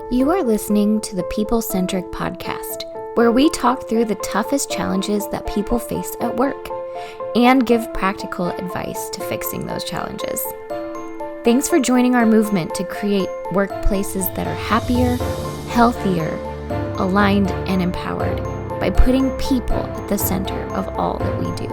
You are listening to the People Centric Podcast, where we talk through the toughest challenges that people face at work and give practical advice to fixing those challenges. Thanks for joining our movement to create workplaces that are happier, healthier, aligned, and empowered by putting people at the center of all that we do.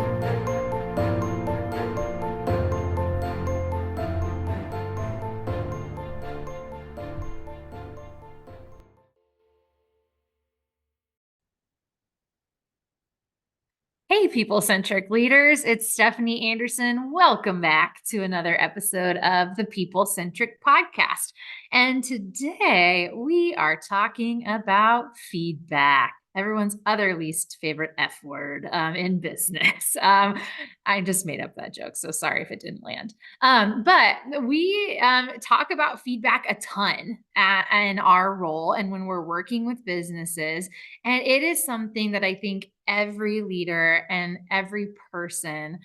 Hey, People Centric leaders, it's Stephanie Anderson. Welcome back to another episode of the People Centric Podcast. And today we are talking about feedback, everyone's other least favorite F word in business. I just made up that joke, so sorry if it didn't land. But we talk about feedback a ton in our role and when we're working with businesses. And it is something that I think every leader and every person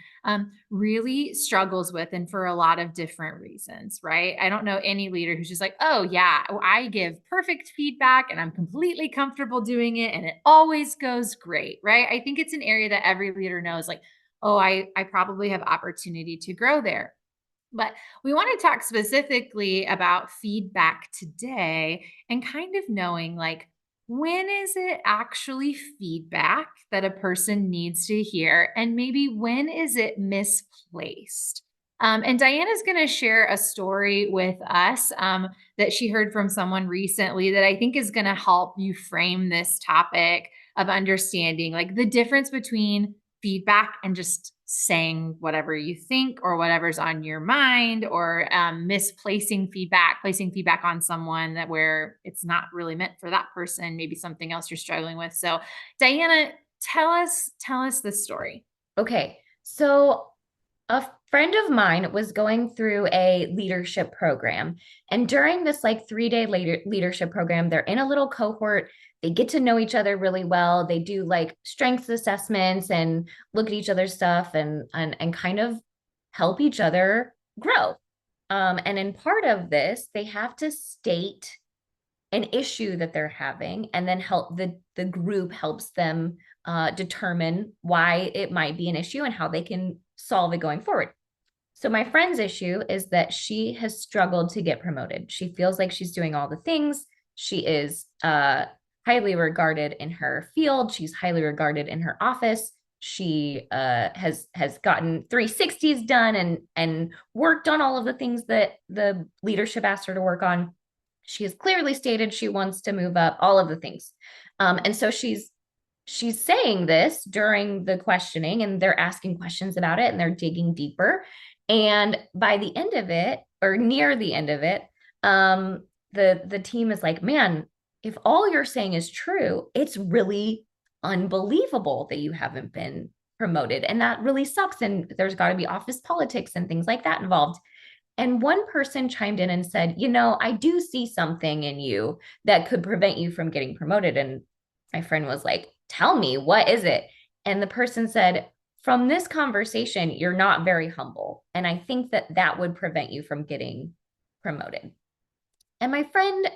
really struggles with, and for a lot of different reasons, right? I don't know any leader who's just like, oh, yeah, I give perfect feedback and I'm completely comfortable doing it and it always goes great, right? I think it's an area that every leader knows, like, oh, I probably have opportunity to grow there. But we want to talk specifically about feedback today and kind of knowing, like, when is it actually feedback that a person needs to hear? And maybe when is it misplaced? And Diana's going to share a story with us that she heard from someone recently that I think is going to help you frame this topic of understanding, like, the difference between feedback and just saying whatever you think or whatever's on your mind, or misplacing feedback, placing feedback on someone that where it's not really meant for that person, maybe something else you're struggling with. So Diana, tell us the story. Okay, so a friend of mine was going through a leadership program. And during this 3-day leadership program, they're in a little cohort. They get to know each other really well. They do strengths assessments and look at each other's stuff and kind of help each other grow. And in part of this, they have to state an issue that they're having, and then help the group helps them determine why it might be an issue and how they can solve it going forward. So my friend's issue is that she has struggled to get promoted. She feels like she's doing all the things. She is highly regarded in her field. She's highly regarded in her office. She has gotten 360s done and worked on all of the things that the leadership asked her to work on. She has clearly stated she wants to move up, all of the things. And so she's saying this during the questioning, and they're asking questions about it and they're digging deeper. And by the end of it, or near the end of it, the team is like, man, if all you're saying is true, it's really unbelievable that you haven't been promoted. And that really sucks. And there's got to be office politics and things like that involved. And one person chimed in and said, I do see something in you that could prevent you from getting promoted. And my friend was like, tell me, what is it? And the person said, from this conversation, you're not very humble. And I think that would prevent you from getting promoted. And my friend,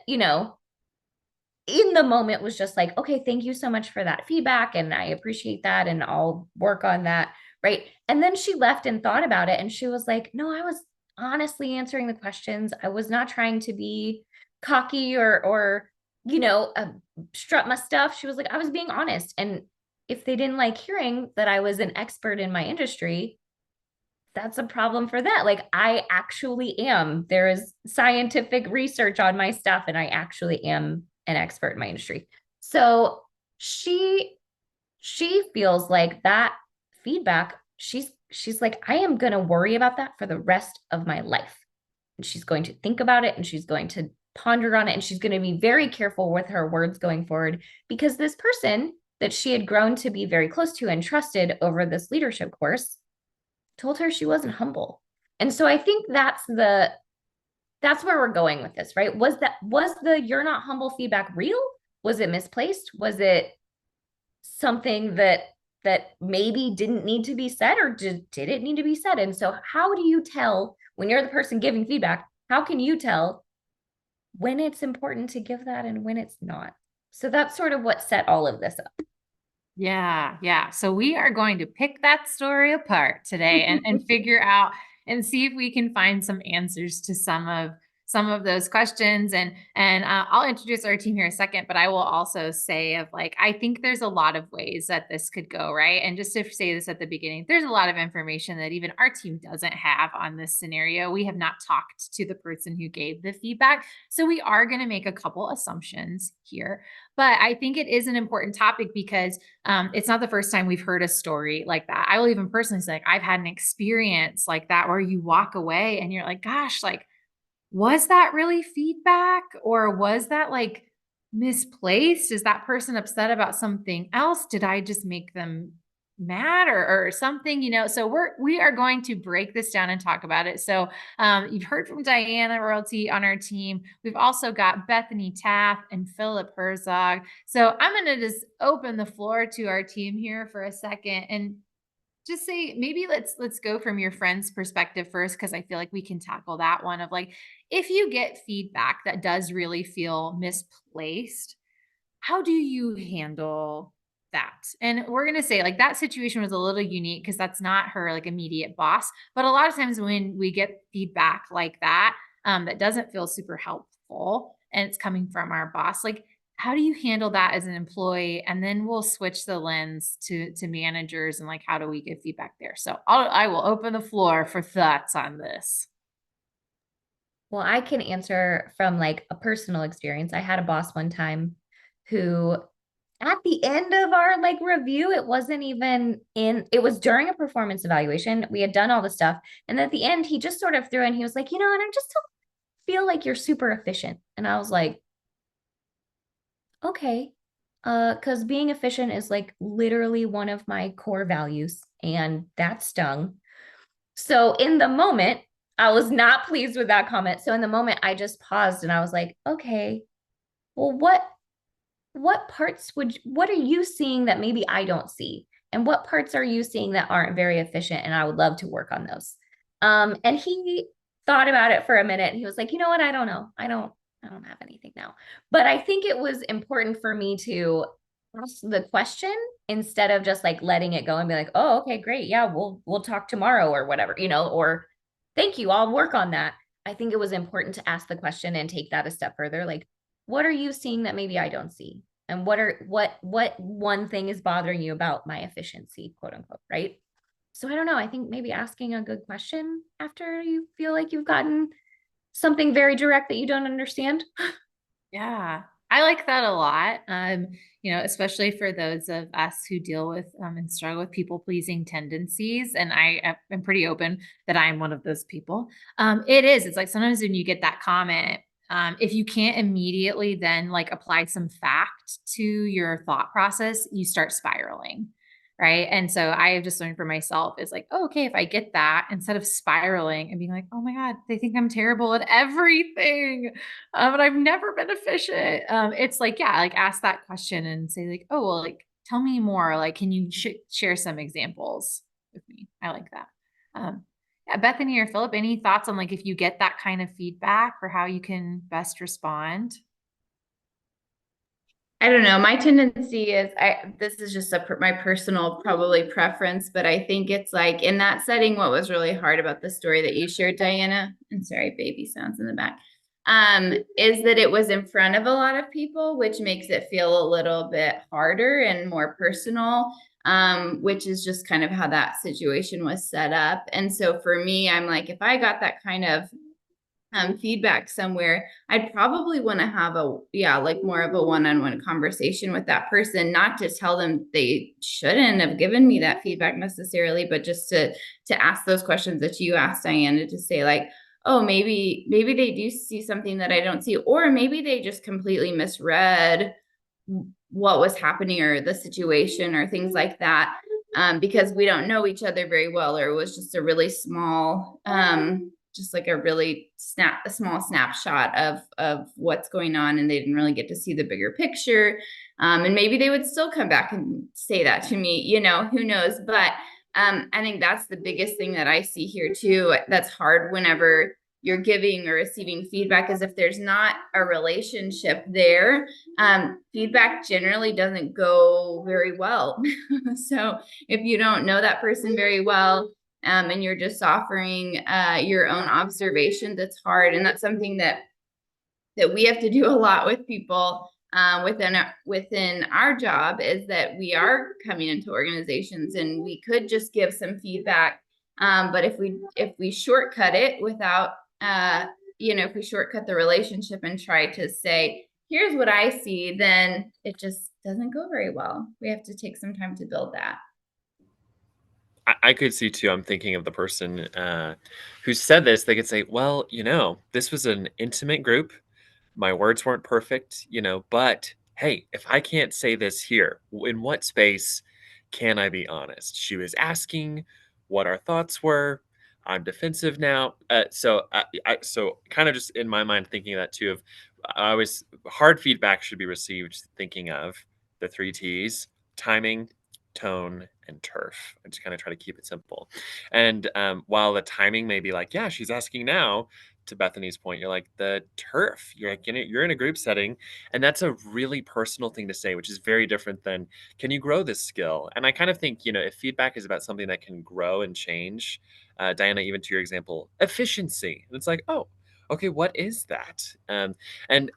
in the moment was just like, okay, thank you so much for that feedback. And I appreciate that. And I'll work on that. Right. And then she left and thought about it. And she was like, no, I was honestly answering the questions. I was not trying to be cocky or strut my stuff. She was like, I was being honest. And if they didn't like hearing that I was an expert in my industry, that's a problem for that. Like, I actually am. There is scientific research on my stuff, and I actually am an expert in my industry. So she feels like that feedback, she's like, I am going to worry about that for the rest of my life. And she's going to think about it, and she's going to ponder on it, and she's going to be very careful with her words going forward, because this person that she had grown to be very close to and trusted over this leadership course told her she wasn't humble. And so I think that's where we're going with this, right? Was the you're not humble feedback real? Was it misplaced? Was it something that maybe didn't need to be said, or did it need to be said? And so how do you tell, when you're the person giving feedback, how can you tell when it's important to give that and when it's not. So that's sort of what set all of this up. Yeah, yeah. So we are going to pick that story apart today and figure out and see if we can find some answers to some of those questions. And I'll introduce our team here in a second, but I will also say of like I think there's a lot of ways that this could go, right? And just to say this at the beginning, there's a lot of information that even our team doesn't have on this scenario. We have not talked to the person who gave the feedback, so we are going to make a couple assumptions here. But I think it is an important topic because it's not the first time we've heard a story like that. I will even personally say, like, I've had an experience like that where you walk away and you're like, gosh, like, was that really feedback or was that like misplaced? Is that person upset about something else? Did I just make them mad or something? So we are going to break this down and talk about it. So you've heard from Diana Royalty on our team. We've also got Bethany Taft and Philip Herzog. So I'm going to just open the floor to our team here for a second and just say maybe let's go from your friend's perspective first, because I feel like we can tackle that one of like, if you get feedback that does really feel misplaced, how do you handle that? And we're going to say like that situation was a little unique because that's not her like immediate boss, but a lot of times when we get feedback like that, that doesn't feel super helpful and it's coming from our boss, like how do you handle that as an employee? And then we'll switch the lens to managers and like how do we give feedback there? So I will open the floor for thoughts on this. Well, I can answer from like a personal experience. I had a boss one time who at the end of our like review, it wasn't even in, it was during a performance evaluation. We had done all the stuff. And at the end, he just sort of threw in, he was like, and I just don't feel like you're super efficient. And I was like, okay. Because being efficient is like literally one of my core values. And that stung. So in the moment, I was not pleased with that comment. So in the moment, I just paused and I was like, okay, well, what are you seeing that maybe I don't see? And what parts are you seeing that aren't very efficient? And I would love to work on those. And he thought about it for a minute. And he was like, you know what? I don't know. I don't have anything now. But I think it was important for me to ask the question instead of just like letting it go and be like, oh, okay, great. Yeah, we'll talk tomorrow or whatever, or thank you, I'll work on that. I think it was important to ask the question and take that a step further. Like, what are you seeing that maybe I don't see? And what one thing is bothering you about my efficiency, quote unquote, right? So I don't know. I think maybe asking a good question after you feel like you've gotten something very direct that you don't understand. Yeah, I like that a lot. Especially for those of us who deal with and struggle with people pleasing tendencies. And am pretty open that I'm one of those people. It's like sometimes when you get that comment, if you can't immediately then like apply some fact to your thought process, you start spiraling. Right. And so I have just learned for myself is like, oh, okay, if I get that, instead of spiraling and being like, oh my God, they think I'm terrible at everything. But I've never been efficient. It's like, yeah, like ask that question and say like, oh, well, like, tell me more. Like, can you share some examples with me? I like that. Yeah, Bethany or Philip, any thoughts on like, if you get that kind of feedback or how you can best respond? I don't know. My tendency is this is just my personal probably preference, but I think it's like in that setting, what was really hard about the story that you shared, Diana, and sorry, baby sounds in the back, is that it was in front of a lot of people, which makes it feel a little bit harder and more personal, which is just kind of how that situation was set up. And so for me, I'm like, if I got that kind of feedback somewhere, I'd probably want to have like more of a one-on-one conversation with that person, not to tell them they shouldn't have given me that feedback necessarily, but just to ask those questions that you asked, Diana, to say like, oh, maybe they do see something that I don't see, or maybe they just completely misread what was happening or the situation or things like that, because we don't know each other very well, or it was just a really small just like a really small snapshot of what's going on, and they didn't really get to see the bigger picture. And maybe they would still come back and say that to me, who knows? But I think that's the biggest thing that I see here too. That's hard whenever you're giving or receiving feedback, is if there's not a relationship there, feedback generally doesn't go very well. So if you don't know that person very well, and you're just offering your own observations, it's hard. And that's something that we have to do a lot with people within our job, is that we are coming into organizations and we could just give some feedback. But if we shortcut it without, if we shortcut the relationship and try to say, here's what I see, then it just doesn't go very well. We have to take some time to build that. I could see too. I'm thinking of the person who said this. They could say, well, this was an intimate group. My words weren't perfect, but hey, if I can't say this here, in what space can I be honest? She was asking what our thoughts were. I'm defensive now. So kind of just in my mind thinking of that too, of I always hard feedback should be received thinking of the three T's: timing, tone, and turf. I just kind of try to keep it simple. And while the timing may be like, yeah, she's asking now, to Bethany's point, you're like, the turf. You're like, you're in a group setting, and that's a really personal thing to say, which is very different than, can you grow this skill? And I kind of think, if feedback is about something that can grow and change, Diana, even to your example, efficiency. And it's like, oh, okay, what is that? And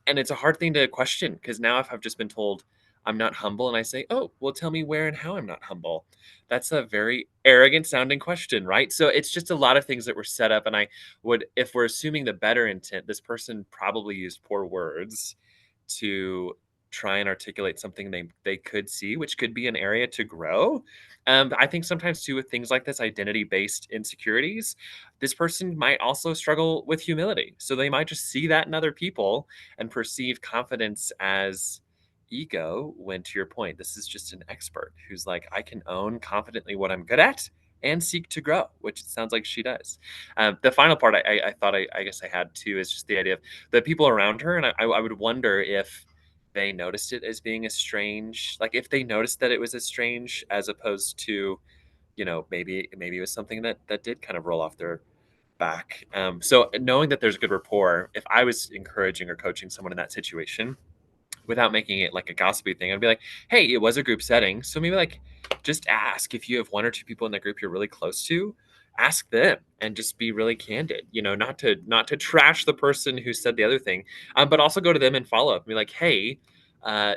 it's a hard thing to question, because now if I've just been told I'm not humble, and I say, oh, well, tell me where and how I'm not humble. That's a very arrogant sounding question, right? So it's just a lot of things that were set up. And I would, if we're assuming the better intent, this person probably used poor words to try and articulate something they could see, which could be an area to grow. I think sometimes too, with things like this, identity-based insecurities, this person might also struggle with humility. So they might just see that in other people and perceive confidence as ego, when, to your point, this is just an expert who's like, I can own confidently what I'm good at and seek to grow, which it sounds like she does. The final part I thought I guess I had too is just the idea of the people around her. And I would wonder if they noticed it as being a strange, like if they noticed that it was as strange as opposed to, maybe it was something that did kind of roll off their back. So knowing that there's good rapport, if I was encouraging or coaching someone in that situation, without making it like a gossipy thing, I'd be like, hey, it was a group setting. So maybe like just ask, if you have one or two people in that group you're really close to, ask them and just be really candid, not to trash the person who said the other thing, but also go to them and follow up and be like, hey, uh,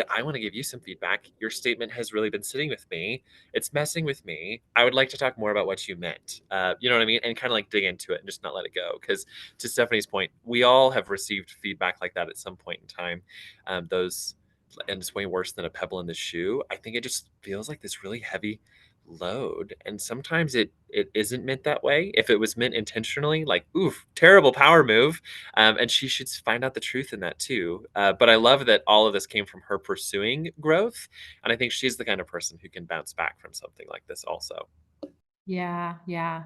I want to give you some feedback. Your statement has really been sitting with me. It's messing with me. I would like to talk more about what you meant. You know what I mean? And kind of like dig into it and just not let it go. Because to Stephanie's point, we all have received feedback like that at some point in time. And it's way worse than a pebble in the shoe. I think it just feels like this really heavy load. And sometimes it isn't meant that way. If it was meant intentionally, like, oof, terrible power move. And she should find out the truth in that too. But I love that all of this came from her pursuing growth. And I think she's the kind of person who can bounce back from something like this also. Yeah, yeah.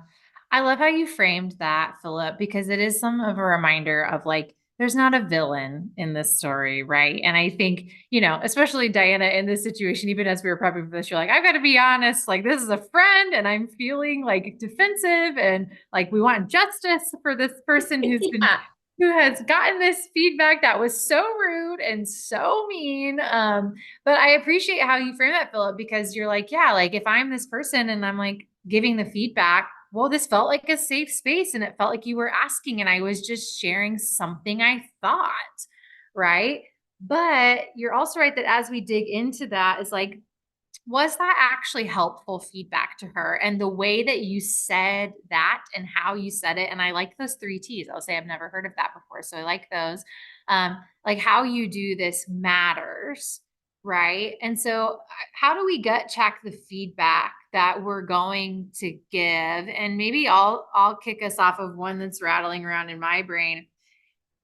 I love how you framed that, Philip, because it is some of a reminder of like, there's not a villain in this story, right? And I think, especially Diana in this situation, even as we were prepping for this, you're like, I've got to be honest, like this is a friend and I'm feeling like defensive and like we want justice for this person who has gotten this feedback that was so rude and so mean. But I appreciate how you frame that, Philip, because you're like, yeah, like if I'm this person and I'm like giving the feedback, well, this felt like a safe space and it felt like you were asking and I was just sharing something I thought, right? But you're also right that as we dig into that, is like, was that actually helpful feedback to her? And the way that you said that and how you said it, and I like those three T's. I'll say I've never heard of that before, so I like those. Like how you do this matters, right? And so, how do we gut check the feedback that we're going to give? And maybe I'll kick us off of one that's rattling around in my brain.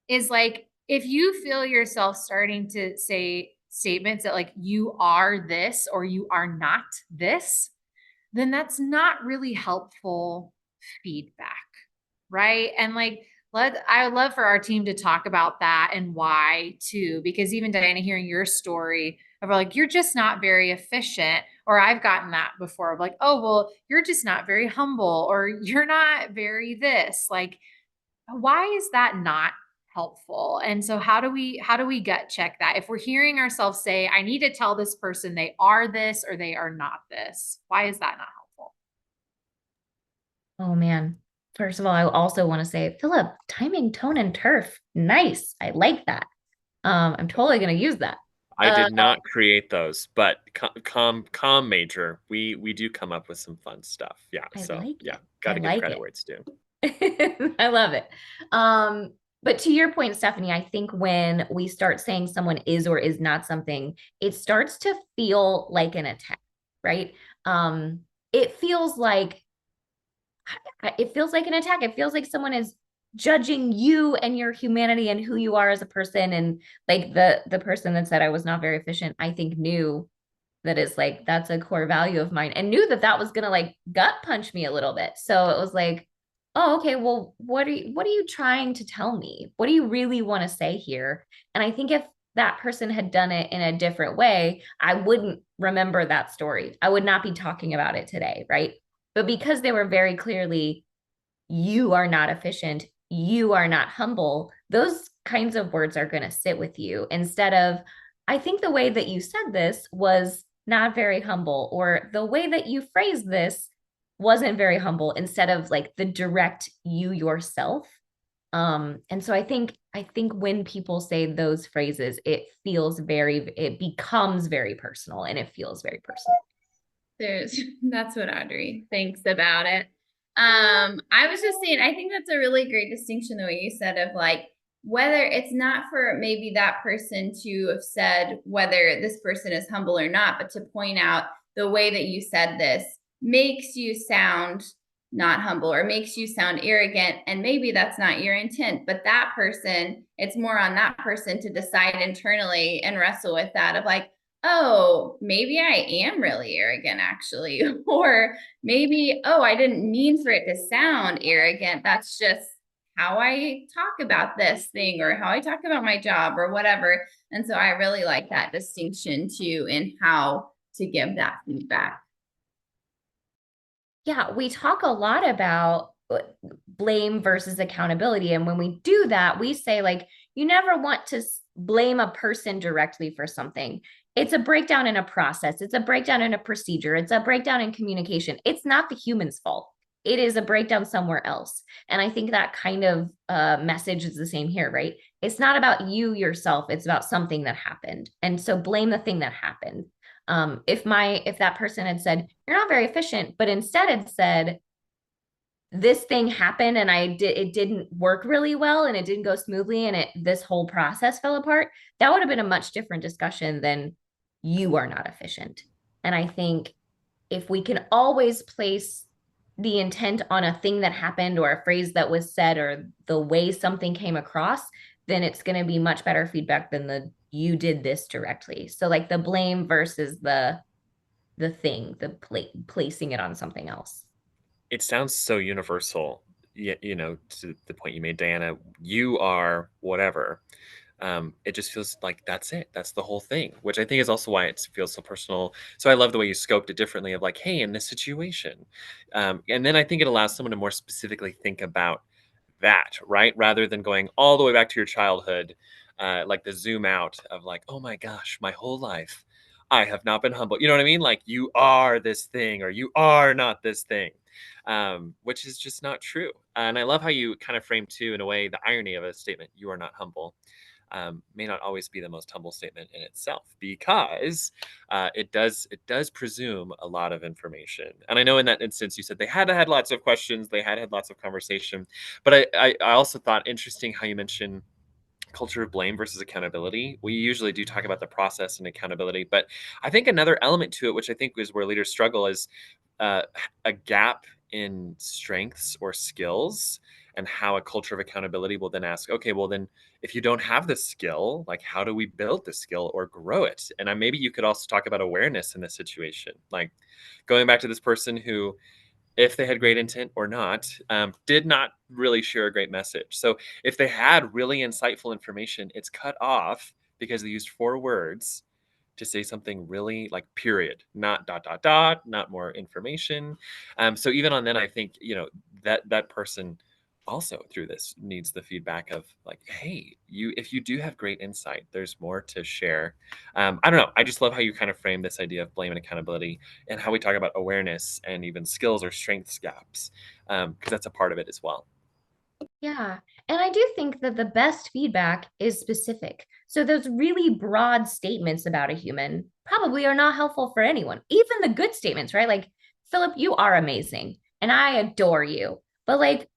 Is like if you feel yourself starting to say statements that like you are this or you are not this, then that's not really helpful feedback, right? And like I would love for our team to talk about that and why too, because even Diana, hearing your story of like you're just not very efficient, or I've gotten that before of like, oh well, you're just not very humble, or you're not very this, like why is that not helpful? And so how do we gut check that? If we're hearing ourselves say, I need to tell this person they are this or they are not this, why is that not helpful? Oh man. First of all, I also want to say, Philip, timing, tone, and turf. Nice. I like that. I'm totally gonna use that. I Uh, did not create those, but com major, we do come up with some fun stuff. Yeah. I So like yeah, it. got I to give like credit it. where it's due. I love it. But to your point, Stephanie, I think when we start saying someone is or is not something, it starts to feel like an attack, right? Um, it feels like it feels like an attack. It feels like someone is judging you and your humanity and who you are as a person. And like the person that said I was not very efficient, I think knew that is like that's a core value of mine and knew that that was gonna like gut punch me a little bit. So it was like, oh, okay, well, what are you trying to tell me? What do you really want to say here? And I think if that person had done it in a different way, I wouldn't remember that story. I would not be talking about it today, right? But because they were very clearly, you are not efficient, you are not humble, those kinds of words are going to sit with you instead of, I think the way that you said this was not very humble, or the way that you phrased this wasn't very humble, instead of like the direct you yourself. And so I think when people say those phrases, it becomes very personal and it feels very personal. That's what Audrey thinks about it. I was just saying, I think that's a really great distinction, the way you said, of like, whether it's not for maybe that person to have said whether this person is humble or not, but to point out the way that you said this makes you sound not humble or makes you sound arrogant. And maybe that's not your intent, but that person, it's more on that person to decide internally and wrestle with that of like, oh, maybe I am really arrogant actually. Or maybe, oh, I didn't mean for it to sound arrogant. That's just how I talk about this thing or how I talk about my job or whatever. And so I really like that distinction too in how to give that feedback. Yeah, we talk a lot about blame versus accountability. And when we do that, we say, like, you never want to blame a person directly for something. It's a breakdown in a process, it's a breakdown in a procedure, it's a breakdown in communication. It's not the human's fault. It is a breakdown somewhere else. And I think that kind of message is the same here, right? It's not about you yourself, it's about something that happened. And so blame the thing that happened. If that person had said you're not very efficient, but instead had said this thing happened and it didn't work really well and it didn't go smoothly and this whole process fell apart, that would have been a much different discussion than you are not efficient. And I think if we can always place the intent on a thing that happened or a phrase that was said or the way something came across, then it's going to be much better feedback than the you did this directly. So like the blame versus the thing, placing it on something else. It sounds so universal. To the point you made, Diana, you are whatever. It just feels like that's it. That's the whole thing, which I think is also why it feels so personal. So I love the way you scoped it differently of like, hey, in this situation. And then I think it allows someone to more specifically think about that, right? Rather than going all the way back to your childhood, like the zoom out of like, oh my gosh, my whole life, I have not been humble. You know what I mean? Like you are this thing or you are not this thing, which is just not true. And I love how you kind of frame too, in a way, the irony of a statement, you are not humble, may not always be the most humble statement in itself because it does presume a lot of information. And I know in that instance you said they had lots of questions, they had lots of conversation, but I also thought interesting how you mentioned culture of blame versus accountability. We usually do talk about the process and accountability, but I think another element to it, which I think is where leaders struggle, is uh, a gap in strengths or skills, and how a culture of accountability will then ask, okay, well then if you don't have the skill, like how do we build the skill or grow it? And maybe you could also talk about awareness in this situation, like going back to this person who, if they had great intent or not, did not really share a great message. So if they had really insightful information, it's cut off because they used 4 words to say something really like period, not dot dot dot, not more information. So even on then, I think that person also through this needs the feedback of like, hey, if you do have great insight, there's more to share. I don't know. I just love how you kind of frame this idea of blame and accountability, and how we talk about awareness and even skills or strengths gaps, because that's a part of it as well. Yeah. And I do think that the best feedback is specific. So those really broad statements about a human probably are not helpful for anyone. Even the good statements, right? Like, Philip, you are amazing and I adore you. But like,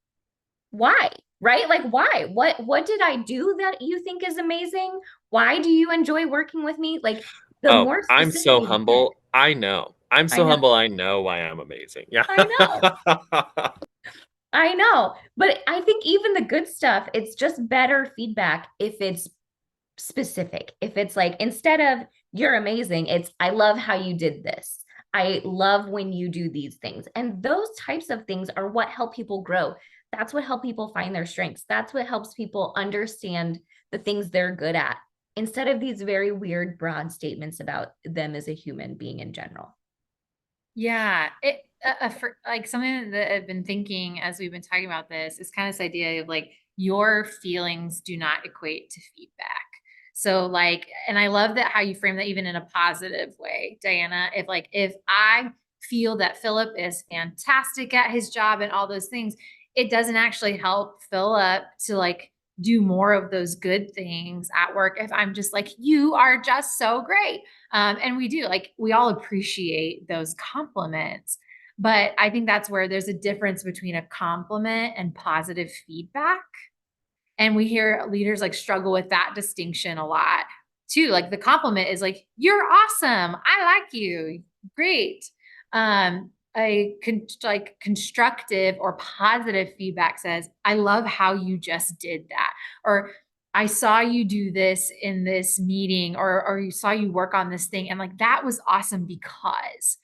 why? Right? Like, why? What did I do that you think is amazing? Why do you enjoy working with me? Like, the Oh, more I'm specific so you can get, humble. I know. I'm I so know, humble. I know why I'm amazing. Yeah. I know. I know. But I think even the good stuff, it's just better feedback if it's specific. If it's like, instead of you're amazing, it's I love how you did this. I love when you do these things. And those types of things are what help people grow. That's what help people find their strengths. That's what helps people understand the things they're good at, instead of these very weird, broad statements about them as a human being in general. Yeah, for like something that I've been thinking as we've been talking about this is kind of this idea of like your feelings do not equate to feedback. So like, and I love that how you frame that even in a positive way, Diana. If I feel that Philip is fantastic at his job and all those things, it doesn't actually help Philip to like do more of those good things at work if I'm just like, you are just so great. And we do, like, we all appreciate those compliments. But I think that's where there's a difference between a compliment and positive feedback. And we hear leaders like struggle with that distinction a lot too. Like the compliment is like, you're awesome. I like you. Great. Like constructive or positive feedback says, I love how you just did that. Or I saw you do this in this meeting, or you saw you work on this thing. And like, that was awesome because.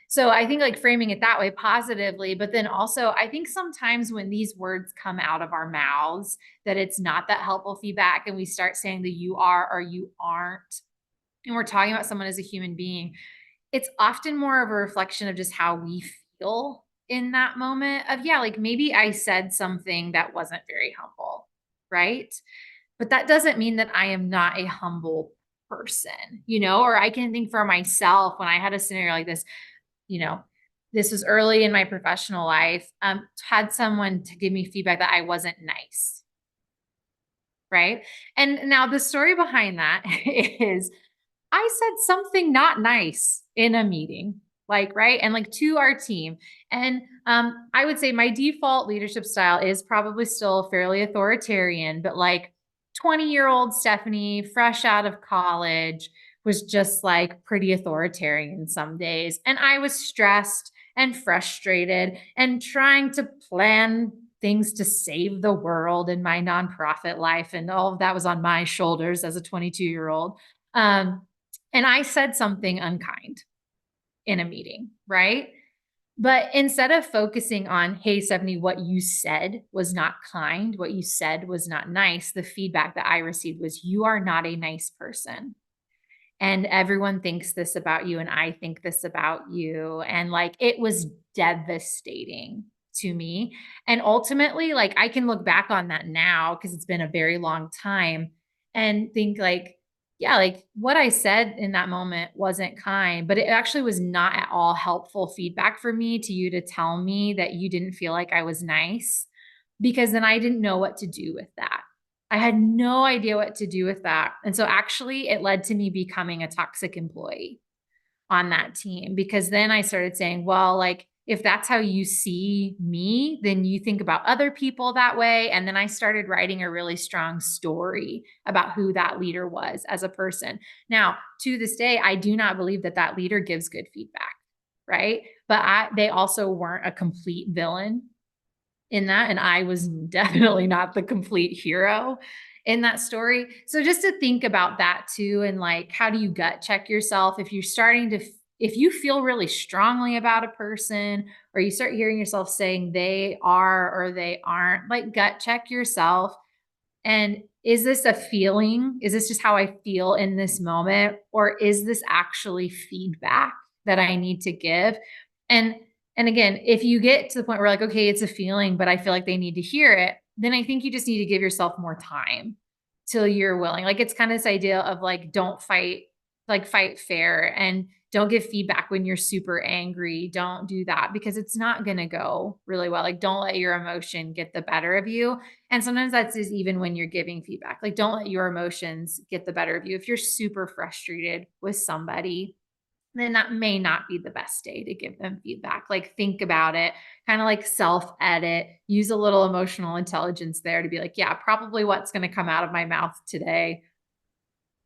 So I think like framing it that way positively, but then also I think sometimes when these words come out of our mouths, that it's not that helpful feedback. And we start saying the you are or you aren't, and we're talking about someone as a human being, it's often more of a reflection of just how we feel in that moment of, yeah, like maybe I said something that wasn't very humble, right? But that doesn't mean that I am not a humble person, or I can think for myself when I had a scenario like this, you know, this was early in my professional life, had someone to give me feedback that I wasn't nice. Right. And now the story behind that is I said something not nice in a meeting, like, right. And like to our team. And I would say my default leadership style is probably still fairly authoritarian, but like 20-year-old Stephanie, fresh out of college, was just like pretty authoritarian some days. And I was stressed and frustrated and trying to plan things to save the world in my nonprofit life. And all of that was on my shoulders as a 22-year-old. And I said something unkind in a meeting, right? But instead of focusing on, hey, Stephanie, what you said was not kind, what you said was not nice, the feedback that I received was, you are not a nice person. And everyone thinks this about you, and I think this about you. And like, it was devastating to me. And ultimately, like, I can look back on that now because it's been a very long time and think like, yeah, like what I said in that moment wasn't kind, but it actually was not at all helpful feedback for me to you to tell me that you didn't feel like I was nice, because then I didn't know what to do with that. I had no idea what to do with that. And so actually it led to me becoming a toxic employee on that team, because then I started saying, well, like, if that's how you see me, then you think about other people that way. And then I started writing a really strong story about who that leader was as a person. Now, to this day, I do not believe that that leader gives good feedback, right? But they also weren't a complete villain in that. And I was definitely not the complete hero in that story. So just to think about that too. And like, how do you gut check yourself if you're if you feel really strongly about a person, or you start hearing yourself saying they are or they aren't, like gut check yourself. And is this a feeling? Is this just how I feel in this moment? Or is this actually feedback that I need to give? And And again, if you get to the point where like, okay, it's a feeling, but I feel like they need to hear it, then I think you just need to give yourself more time till you're willing. Like it's kind of this idea of like, don't fight, like fight fair, and don't give feedback when you're super angry. Don't do that because it's not going to go really well. Like don't let your emotion get the better of you. And sometimes that's just even when you're giving feedback. Like don't let your emotions get the better of you. If you're super frustrated with somebody, then that may not be the best day to give them feedback. Like think about it, kind of like self edit, use a little emotional intelligence there to be like, yeah, probably what's going to come out of my mouth today,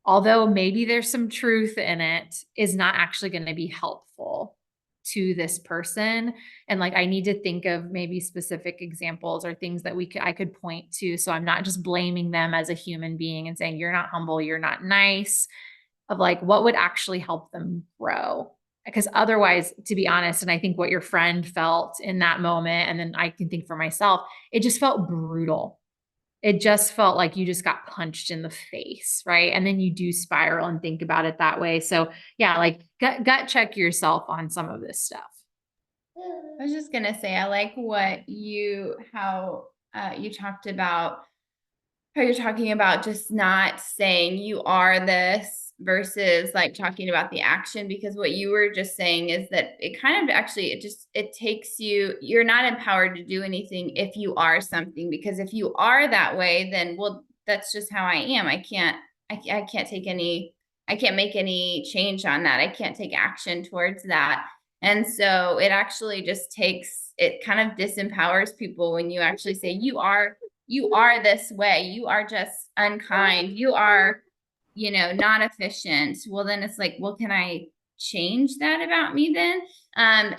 although maybe there's some truth in it, is not actually going to be helpful to this person. And like I need to think of maybe specific examples or things that I could point to, so I'm not just blaming them as a human being and saying you're not humble, you're not nice, of like what would actually help them grow. Because otherwise, to be honest, and I think what your friend felt in that moment, and then I can think for myself, it just felt brutal. It just felt like you just got punched in the face, right? And then you do spiral and think about it that way. So yeah, like gut check yourself on some of this stuff. I was just gonna say, I like how you talked about how you're talking about just not saying you are this versus like talking about the action, because what you were just saying is that it kind of actually it takes you're not empowered to do anything if you are something, because if you are that way, then well, that's just how I am. I can't take any I can't make any change on that. I can't take action towards that. And so it actually just it kind of disempowers people when you actually say you are this way, you are just unkind, you are, not efficient. Well, then it's like, well, can I change that about me then?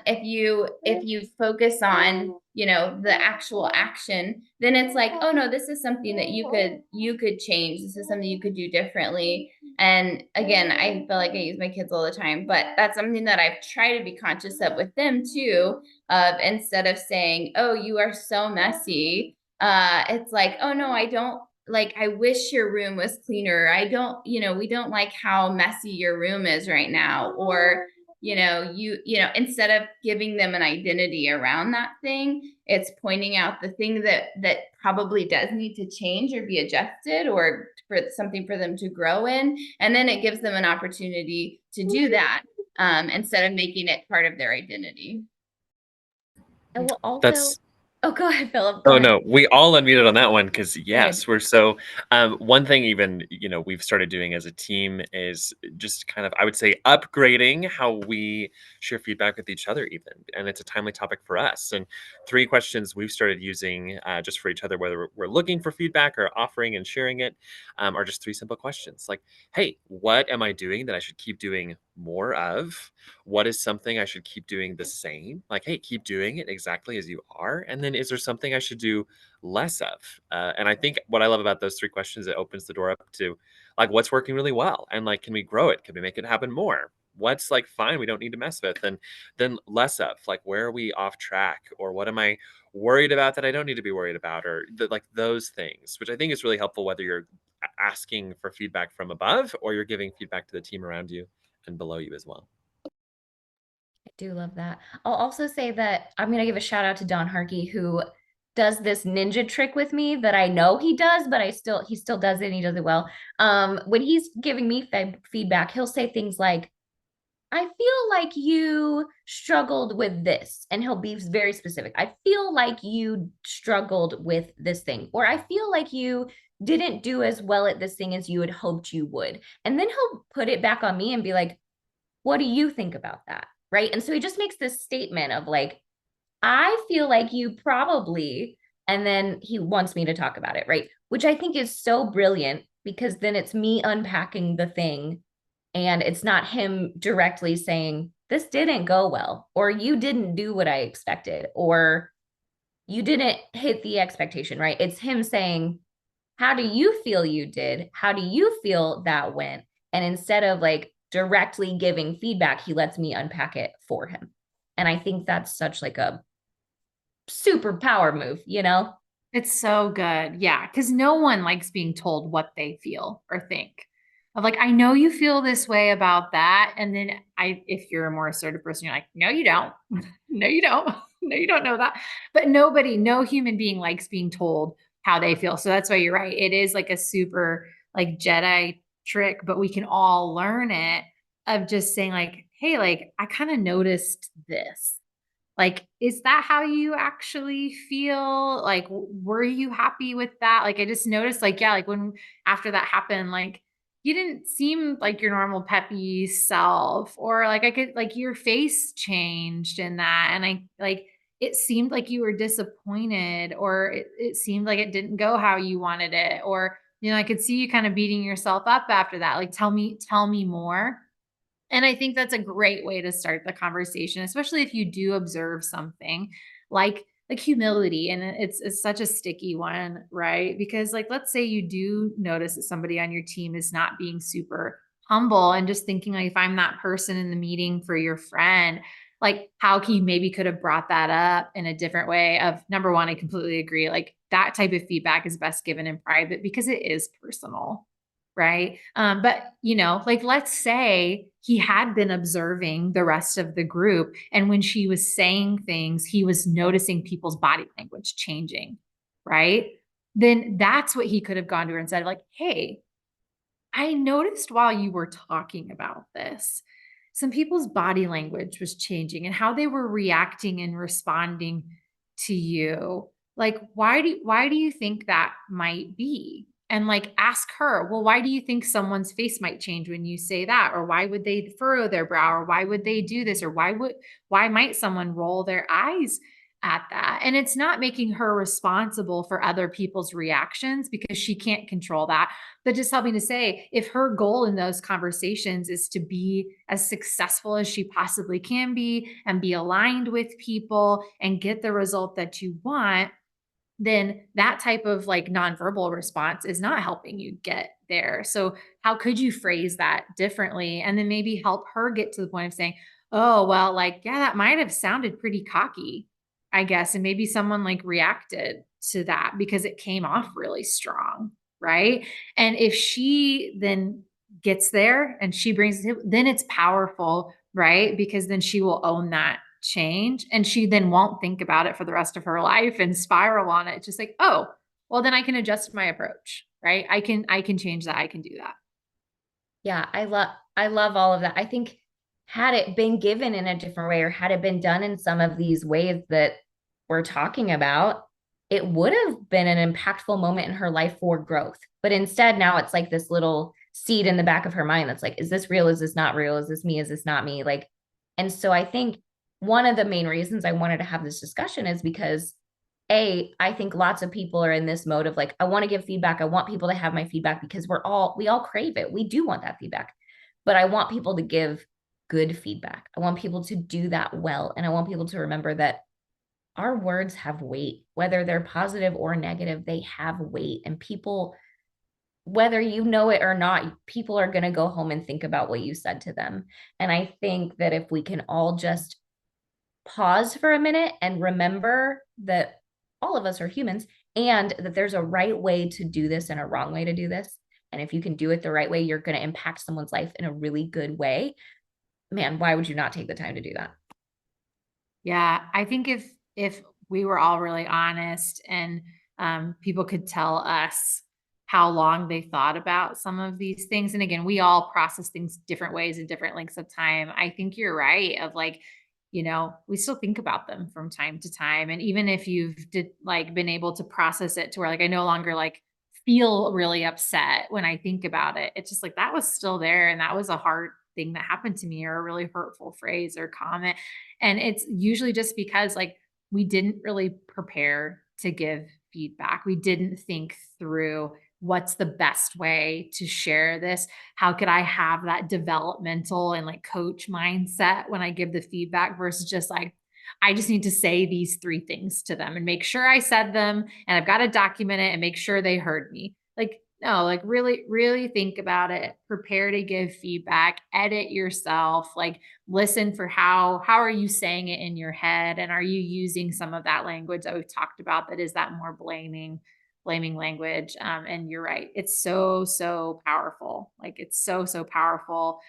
If you focus on, the actual action, then it's like, oh no, this is something that you could change. This is something you could do differently. And again, I feel like I use my kids all the time, but that's something that I've tried to be conscious of with them too, of instead of saying, oh, you are so messy, it's like, oh no, I don't like, I wish your room was cleaner. I don't, we don't like how messy your room is right now. Or, instead of giving them an identity around that thing, it's pointing out the thing that probably does need to change or be adjusted, or for something for them to grow in. And then it gives them an opportunity to do that, instead of making it part of their identity. I will also, That's oh, go ahead, Philip. Go Oh ahead. no, we all unmuted on that one because Good. yes, we're so one thing even, we've started doing as a team is just kind of, I would say, upgrading how we share feedback with each other even. And it's a timely topic for us. And 3 questions we've started using just for each other, whether we're looking for feedback or offering and sharing it, are just 3 simple questions. Like, hey, what am I doing that I should keep doing more of? What is something I should keep doing the same? Like, hey, keep doing it exactly as you are. And then is there something I should do less of? And I think what I love about those 3 questions, it opens the door up to like what's working really well. And like, can we grow it? Can we make it happen more? What's like fine, we don't need to mess with, and then less of like where are we off track, or what am I worried about that I don't need to be worried about, or like those things, which I think is really helpful whether you're asking for feedback from above or you're giving feedback to the team around you and below you as well. I do love that. I'll also say that I'm going to give a shout out to Don Harkey, who does this ninja trick with me that I know he does, but he still does it and he does it well. When he's giving me feedback, he'll say things like, I feel like you struggled with this. And he'll be very specific. I feel like you struggled with this thing, or I feel like you didn't do as well at this thing as you had hoped you would. And then he'll put it back on me and be like, what do you think about that? Right. And so he just makes this statement of like, I feel like you probably, and then he wants me to talk about it. Right. Which I think is so brilliant, because then it's me unpacking the thing and it's not him directly saying, this didn't go well, or you didn't do what I expected, or you didn't hit the expectation. Right. It's him saying, how do you feel you did? How do you feel that went? And instead of like directly giving feedback, he lets me unpack it for him. And I think that's such like a super power move, you know? It's so good. Yeah. Cause no one likes being told what they feel or think. of like, I know you feel this way about that. And then if you're a more assertive person, you're like, no, you don't. No, you don't. No, you don't know that. But no human being likes being told how they feel. So that's why you're right. It is like a super like Jedi trick, but we can all learn it of just saying like, hey, like I kind of noticed this. Like, is that how you actually feel? Like, were you happy with that? Like, I just noticed, like, yeah, like when after that happened, like, you didn't seem like your normal peppy self, or like I could, like, your face changed in that. And I like, it seemed like you were disappointed, or it seemed like it didn't go how you wanted it. Or, I could see you kind of beating yourself up after that. Like, tell me more. And I think that's a great way to start the conversation, especially if you do observe something like humility. And it's such a sticky one, right? Because like let's say you do notice that somebody on your team is not being super humble, and just thinking like if I'm that person in the meeting for your friend, like how he maybe could have brought that up in a different way. Of number one, I completely agree. Like that type of feedback is best given in private because it is personal. Right. But like let's say he had been observing the rest of the group. And when she was saying things, he was noticing people's body language changing. Right. Then that's what he could have gone to her and said, like, hey, I noticed while you were talking about this, some people's body language was changing and how they were reacting and responding to you. Like, why do you think that might be? And like ask her, well, why do you think someone's face might change when you say that? Or why would they furrow their brow? Or why would they do this? Or why might someone roll their eyes at that? And it's not making her responsible for other people's reactions because she can't control that, but just helping to say if her goal in those conversations is to be as successful as she possibly can be and be aligned with people and get the result that you want, then that type of like nonverbal response is not helping you get there. So how could you phrase that differently and then maybe help her get to the point of saying, oh, well, like, yeah, that might have sounded pretty cocky, I guess. And maybe someone like reacted to that because it came off really strong. Right. And if she then gets there and she brings it, then it's powerful. Right. Because then she will own that change and she then won't think about it for the rest of her life and spiral on it. Just like, oh, well, then I can adjust my approach. Right. I can change that. I can do that. Yeah, I love all of that. I think had it been given in a different way or had it been done in some of these ways that we're talking about, it would have been an impactful moment in her life for growth. But instead, now it's like this little seed in the back of her mind that's like, is this real? Is this not real? Is this me? Is this not me? Like, and so I think one of the main reasons I wanted to have this discussion is because I think lots of people are in this mode of like, I want to give feedback. I want people to have my feedback because we all crave it. We do want that feedback, but I want people to give good feedback. I want people to do that well. And I want people to remember that our words have weight, whether they're positive or negative, they have weight. And people, whether you know it or not, people are going to go home and think about what you said to them. And I think that if we can all just pause for a minute and remember that all of us are humans and that there's a right way to do this and a wrong way to do this. And if you can do it the right way, you're going to impact someone's life in a really good way. Man, why would you not take the time to do that? Yeah, I think if we were all really honest and people could tell us how long they thought about some of these things, and again, we all process things different ways in different lengths of time. I think you're right. Of like, we still think about them from time to time, and even if you've been able to process it to where like I no longer like feel really upset when I think about it, it's just like that was still there, and that was a hard thing that happened to me, or a really hurtful phrase or comment. And it's usually just because like we didn't really prepare to give feedback. We didn't think through what's the best way to share this. How could I have that developmental and like coach mindset when I give the feedback versus just like, I just need to say these three things to them and make sure I said them and I've got to document it and make sure they heard me. Like, no, like really, really think about it, prepare to give feedback, edit yourself, like listen for how are you saying it in your head? And are you using some of that language that we've talked about that is that more blaming blaming language. And you're right. It's so, so powerful. Like it's so, so powerful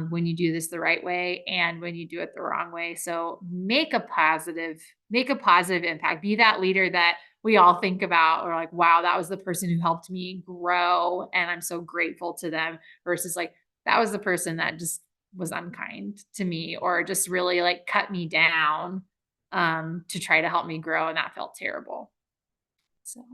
when you do this the right way and when you do it the wrong way. So make a positive impact. Be that leader that we all think about, or like, wow, that was the person who helped me grow. And I'm so grateful to them, versus like, that was the person that just was unkind to me or just really like cut me down to try to help me grow. And that felt terrible. So,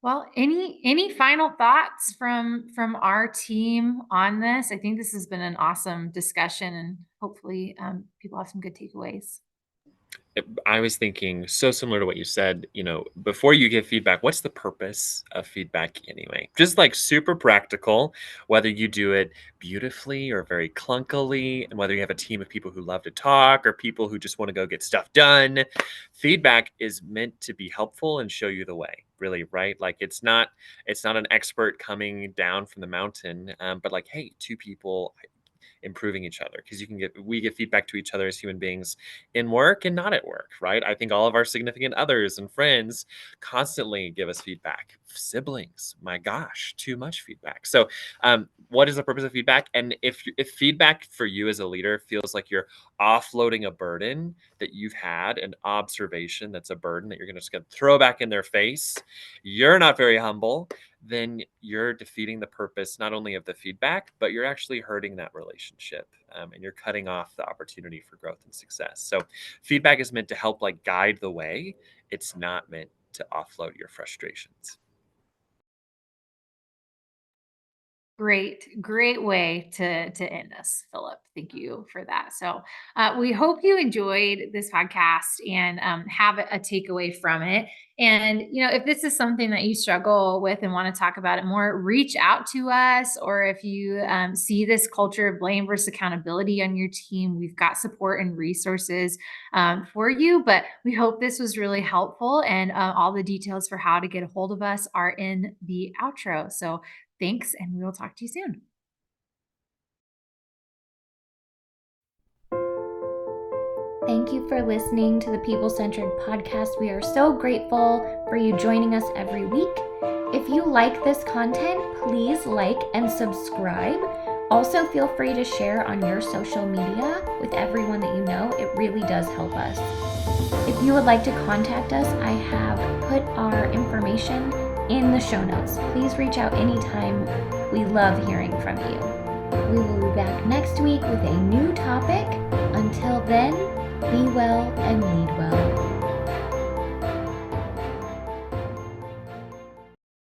well, any final thoughts from our team on this? I think this has been an awesome discussion, and hopefully people have some good takeaways. I was thinking so similar to what you said, before you give feedback, what's the purpose of feedback anyway? Just like super practical, whether you do it beautifully or very clunkily, and whether you have a team of people who love to talk or people who just want to go get stuff done. Feedback is meant to be helpful and show you the way, really, right? Like it's not an expert coming down from the mountain, but like, hey, two people improving each other, because we give feedback to each other as human beings in work and not at work, right? I think all of our significant others and friends constantly give us feedback. Siblings, my gosh, too much feedback. So what is the purpose of feedback? And if feedback for you as a leader feels like you're offloading a burden that you've had, an observation that's a burden that you're just going to throw back in their face, you're not very humble, then you're defeating the purpose not only of the feedback, but you're actually hurting that relationship, and you're cutting off the opportunity for growth and success. So feedback is meant to help like guide the way. It's not meant to offload your frustrations. Great way to end us, Philip. Thank you for that. So we hope you enjoyed this podcast and have a takeaway from it. And, if this is something that you struggle with and want to talk about it more, reach out to us. Or if you see this culture of blame versus accountability on your team, we've got support and resources for you. But we hope this was really helpful. And all the details for how to get a hold of us are in the outro. So thanks, and we will talk to you soon. Thank you for listening to the People Centric Podcast. We are so grateful for you joining us every week. If you like this content, please like and subscribe. Also, feel free to share on your social media with everyone that you know. It really does help us. If you would like to contact us, I have put our information in the show notes. Please reach out anytime. We love hearing from you. We will be back next week with a new topic. Until then, be well and lead well.